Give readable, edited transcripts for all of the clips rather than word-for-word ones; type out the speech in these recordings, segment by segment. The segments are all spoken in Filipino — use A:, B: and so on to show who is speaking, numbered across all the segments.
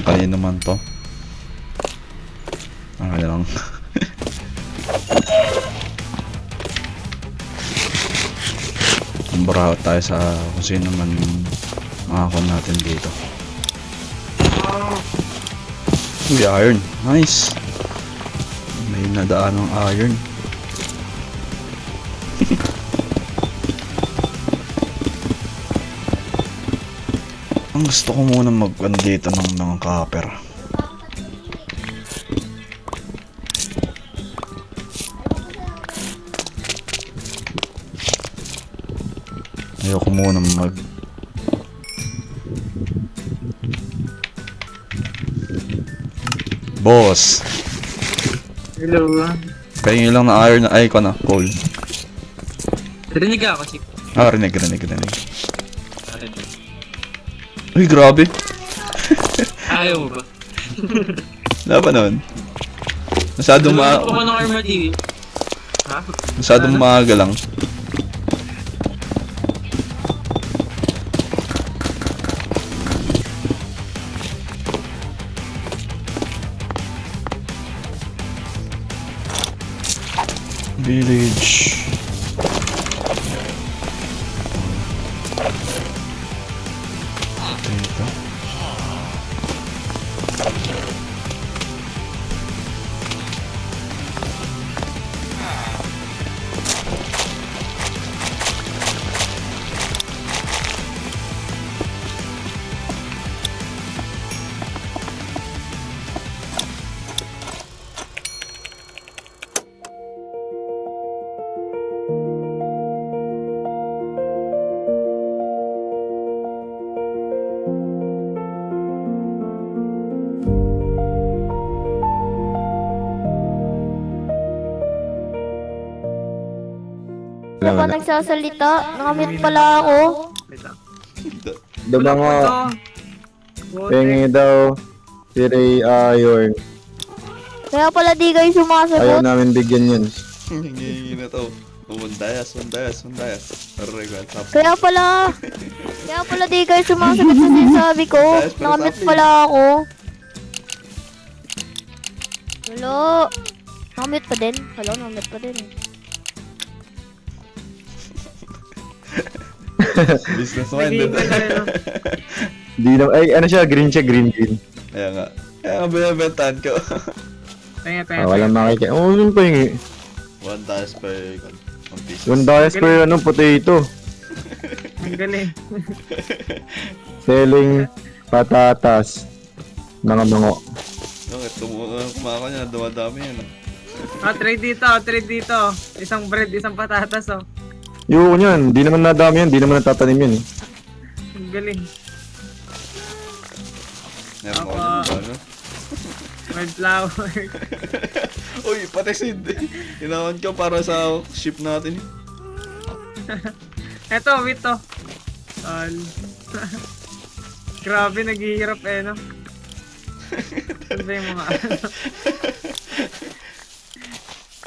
A: kanino man to. Okay lang. Buraot tayo sa kung sino man makakon natin dito. Uy, iron. Nice. May nadaan ng iron. Ang gusto ko muna mag-dito ng mga copper. Ayoko muna Boss!
B: Hello.
A: Kaya lang na iron na icon na coal.
B: Rinig ako, Chip.
A: Rinig. Uy, grabe.
B: Ayaw mo ba?
A: Wala pa naman. Masyadong
B: Ano pa ng Arma TV? Ha?
A: Masyadong maaga lang. Village. Dito.
C: Ano ba nagsasalita? Nakamute pala ako.
D: Dabango, pengi daw, si Ray Iron.
C: Kaya pala di kayo
D: Ayaw
C: sumasagot.
D: namin bigyan yun.
A: Hingi na to. Mundayas.
C: Kaya pala di kayo sumasagot sa sinasabi ko. Nakamute pala ako. Hello? Nakamute pa din? Hello, nakamute pa din.
A: Business minded.
D: Di na, ay ano siya, green.
A: Kaya nga binibentahan ko.
D: Walang makikita. Yun pa yung
A: $1 per piece.
D: $1 per potato.
B: Ang galing.
D: Selling patatas. Mga mango.
A: Bakit? Kumaka niya, dumadami yan.
B: Trade dito. Isang bread, isang patatas, oh.
D: Yung yan, di naman nadami yan, di naman natatanim yan eh.
B: Ang galing.
A: Meron ko
B: Apa.
A: ano?
B: Red flower.
A: Uy, pati seed. Inawan ko para sa ship natin.
B: Eto, wait to. Grabe, naghihirap no? Ano ba yung mga ano?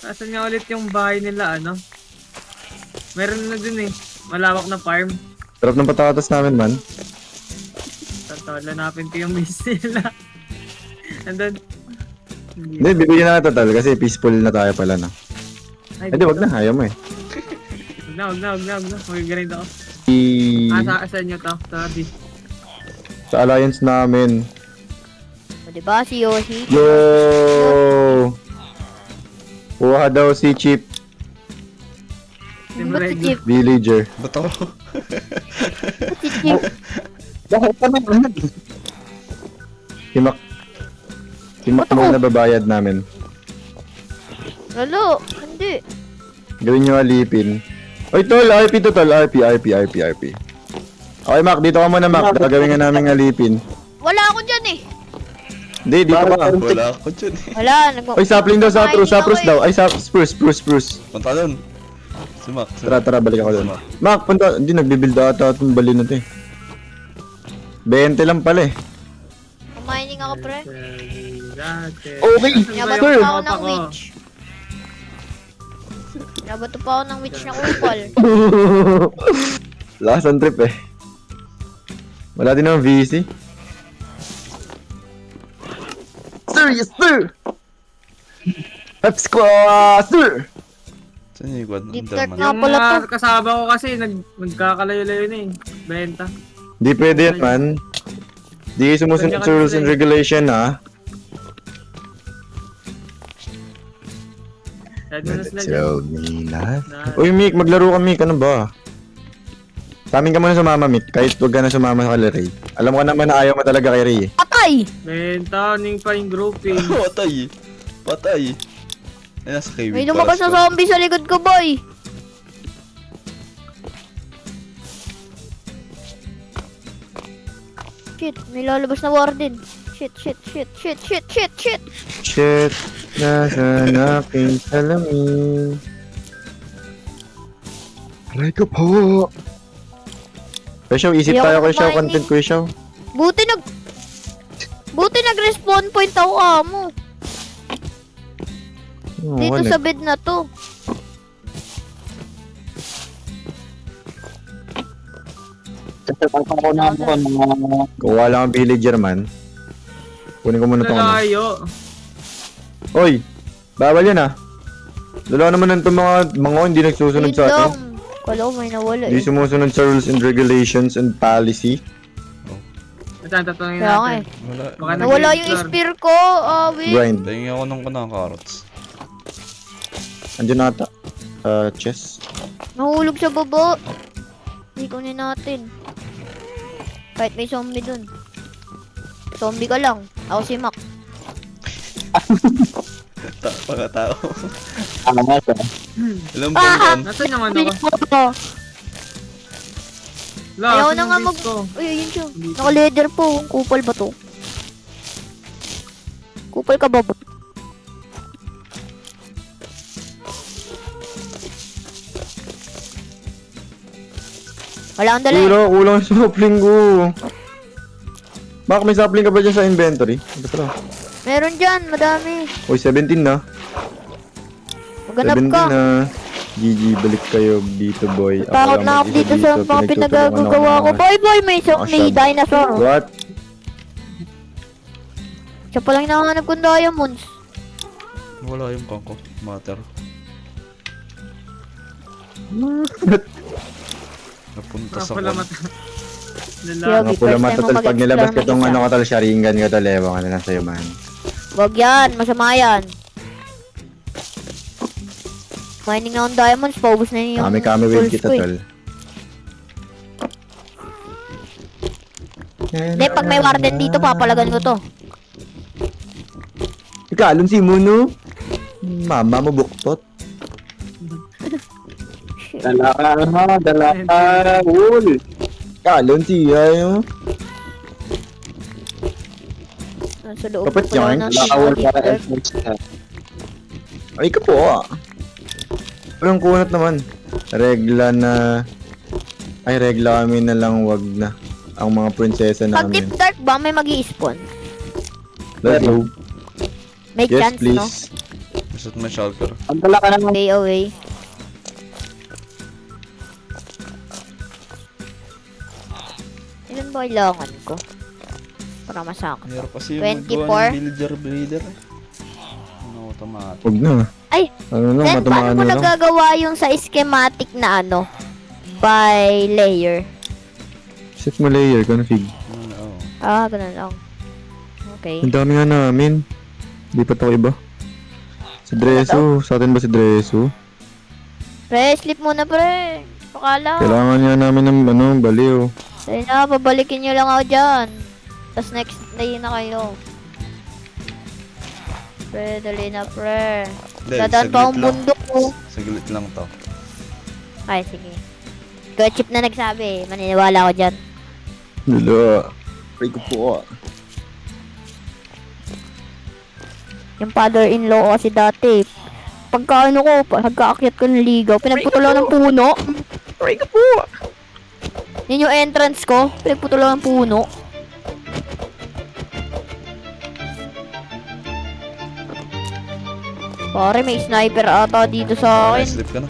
B: Nasaan nga ulit yung bahay nila, ano? Meron na dun malawak na farm.
D: Sarap ng patatas namin man.
B: Hanapin ko yung base nila. And then,
D: Hindi, bibigyan na total kasi peaceful na tayo pala na. Eh di, wag na, ayaw mo eh.
B: Wag na. Mag-grind ako. Sa inyo to, sabi.
D: Sa alliance namin.
C: O, diba si Yoshi?
D: Yo! Kuha daw si Chip,
C: Ano ba si Chip?
D: villager.
A: Ba't ako?
C: Si Chip?
D: Bakit ka naman? Timak mo na babayad namin.
C: Lalo, hindi.
D: Gawin nyo alipin. Oy tol, RP to tol, RP. Okay Mac, dito ka muna Mac, gagawin nga namin alipin.
C: Wala ako dyan eh.
D: Hindi, dito ka.
A: Wala ako dyan.
C: Wala,
D: Oy, sapling daw, spruce daw. Ay, spruce.
A: Punta doon. Si Mac.
D: Tara, balik ako doon. Mac, punta. Hindi, nagbibuild ata itong bali na ito eh. 20 lang pala eh.
C: Mining ako, pre.
D: Okay,
C: Nabato
D: sir.
C: pa ako ng witch. Nabato pa ako ng witch na kupal.
D: Lakas ang trip eh. Wala din naman VC. Yes, sir! Pep squad, sir!
A: Saan yung quad ng
C: Deep dark
A: Enderman?
C: na
B: Yung
C: pala to.
B: mga kasama ko kasi nagkakalayo-layo na eh. Benta.
D: Di pwede yan, man. Di kayo sumusunod sa rules and regulation, ha?
B: Kahit mo na sila dyan.
D: Tell me not. Uy, Mick, maglaro ka, Mick. Ano ba? Sa amin ka muna sumama, Mick. Kahit huwag ka na sumama sa kala Ray. Alam ko naman na ayaw mo talaga kay Ray.
C: Patay!
B: Benta, ning pa yung grouping.
A: Patay. Patay. Ay, nasa kay
C: May lumabas na zombie sa likod ko, boy. Shit, may lalabas na warden. Shit.
D: Shit, nasa aking salamin. Aray ko po. Kuya Shaw, isip
C: Ayoko
D: tayo
C: na
D: Kuya Shaw,
C: kumain
D: content Kuya Shaw.
C: Buti nag-respawn point ako mo. Dito
D: Wala.
C: sa bed na to.
D: Kuha lang ang villager man. Kunin ko muna itong ano.
B: Nalayo.
D: Oy! Bawal yan ah. Dalawa naman itong mga hindi nagsusunod
C: Yun
D: sa
C: lang.
D: atin.
C: Kala ko may nawala
D: Hindi
C: eh.
D: sumusunod sa rules and regulations and policy.
B: Ito, tatanungin
C: Kaya nga eh.
B: natin.
A: Wala.
B: Baka
C: Nawala yung
B: nag-explore.
C: spear ko. Wait.
D: Grind.
A: Tingin ako nung kanang carrots.
D: Andiyan ata. Chess.
C: Nahulog sa baba. Hindi kunin natin. Kahit may zombie dun. Zombie ka lang. Ako si Mac.
A: Pagkatao. Ilang
C: Ah!
A: buwan yan?
B: Nasaan yung ano ko? La,
C: Ayaw
B: saan
C: na
B: yung
C: nga
B: base
C: mag...
B: ko?
C: Uy, ayun siya. Naka-leather po. Kupal ba to? Kupal ka ba? Wala kang dala eh.
D: Kulang yung sapling ko. Bak, may sapling ka ba dyan sa inventory? Ito pala.
C: Meron dyan, madami.
D: Uy, 17 na.
C: Maghanap
D: 17
C: ka.
D: na. GG, balik kayo dito, boy.
C: Takot na ako dito sa mga pinagagawa ko. Boy, may
D: Masyad.
C: dinosaur.
D: What?
C: Siya palang hinahanap kong diamonds.
A: Wala yung kangko. Matter. Napunta sa
B: Pula
A: kwan.
B: mata.
C: Kaya,
B: Lala.
D: Mga
C: first
D: pula
C: time
D: matatal.
C: mo
D: Pag
C: mag-explore
D: nilabas ka tong
C: mag-isa.
D: ano katal, sharingan ka tal, ewan ka na lang sa'yo, man.
C: Wag yan, masama yan. Mining na akong diamonds, paubos na yung
D: Kami wave
C: tools
D: kita,
C: ko eh.
D: tol.
C: Hindi, pag may warden dito, papalagan ko to.
D: Ikalon si Muno. Mama mo buktot.
E: Dala ka, wool.
D: Kalon siya yun.
C: Nasa loob
D: Kapat
C: ko pala
D: yan.
C: ng
E: Dala ka, wool para
C: deeper.
E: entrance ka.
D: Ay ka po ah. Walang kunat naman. Regla na... Ay, regla kami na lang wag na. Ang mga prinsesa
C: Pag
D: namin.
C: deep dark ba, may mag-i-spawn?
D: Let's go.
C: May
D: Yes,
C: chance, no?
D: please.
A: Gusto may shulker.
E: Ang dala ka naman.
C: Stay away. Ilan ba kailangan ko? Para masakit.
A: Hirap kasi yung
C: 24.
A: magawa ng villager breeder. Ano, automatic.
D: Huwag na.
C: Ay!
D: Ano lang,
C: Then, paano
D: matamaan
C: mo
D: na lang.
C: nagagawa yung sa schematic na ano? By layer.
D: Set mo layer, config.
A: Oo.
C: Ah, ganun lang. Okay.
D: Ang dami nga namin. Di pa to iba. Si Dreso. Sa atin ba si Dreso?
C: Pre, sleep muna pre. Pakala.
D: Kailangan niya namin ng ano, baliw.
C: Dahil na, babalikin nyo lang ako dyan. Tapos next day na kayo. Pre, dali na pre.
A: Hindi,
C: Dadaan pa
A: saglit
C: akong
A: lang.
C: bundok ko.
A: Saglit lang to.
C: Ay, sige. Ikaw, Chip na nagsabi. Maniniwala ako dyan.
D: Lula. Pray ko po ah.
C: Yung father-in-law ko kasi dati. Pagka ano ko, pagkaakyat ko ng ligaw, pinagputulan ng puno.
D: Pray ko po.
C: Yun yung entrance ko, pinagputulan ng puno. Pare, may sniper ata dito sa
A: Ay,
C: akin.
A: sleep ka na.